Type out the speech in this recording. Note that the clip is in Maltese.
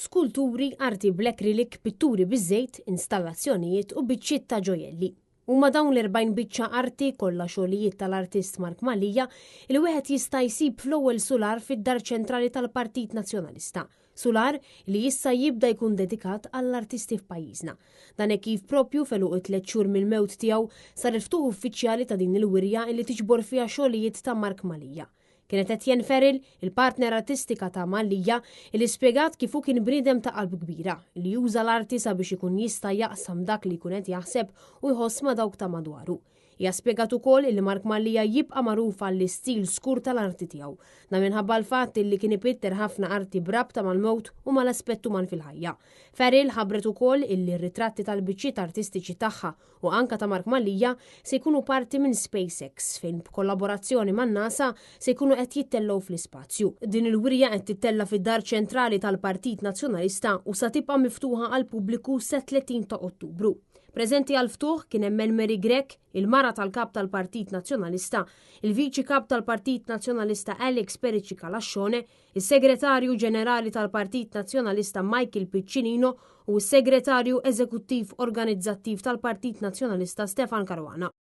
skulturi, arti bl-acrylic, pitturi biż-żejt, installazzjonijiet u biċċiet ta' ġojelli. Huma dawn l-40 biċċa arti kollha xogħlijiet tal-artist Mark Malija li wieħed jista' jsib fl-ewwel sular fid-Dar Ċentrali tal-Partit Nazzjonalista. Sular li issa jibda jkun dedikat għall-artisti f'pajjiżna. Dan hekk kif propju feluq 3 xhur mill-mewt tiegħu sar il-ftuħ uffiċjali ta' din il-wirja li tiġbor fiha xogħlijiet ta' Mark Malija. Kienet Etienne Ferrell, il-partner artistika ta' Malija, li spjegat kif hu kien bniedem ta' qalb kbira li juża l-arti sabiex ikun jista' jaqsam dak li jkun qed jaħseb u jħoss ma' dawk ta' madwaru. Hija spjegat ukoll li Mark Malija jibqa' magħruf għall-istil skur tal-arti tiegħu, da minħabba l-fatt li kien ipitter ħafna arti brabta mal-mewt u mal-aspett uman fil-ħajja. Ferrell ħabbret ukoll illi r-ritratti tal-biċċiet artistiċi tagħha u anka ta' Mark Malija se jkunu parti minn SpaceX fejn b'kollaborazzjoni man-NASA se jkunu qed jittellgħu fl-ispazju. Din il-wirja qed tittella fid-Dar Ċentrali tal-Partit Nazzjonalista u sa tibqa' miftuħa għal pubbliku sa 30 ta' Ottubru. Preżenti għal ftuħ kien hemm Mary Grech, il-mara tal-kap tal-Partit Nazzjonalista, il-viċi kap tal-Partit Nazzjonalista Alex Perici Calascione, il-Segretarju Ġenerali tal-Partit Nazzjonalista Michael Piccinino u s-Segretarju Eżekuttiv Organizzattiv tal-Partit Nazzjonalista Stefan Caruana.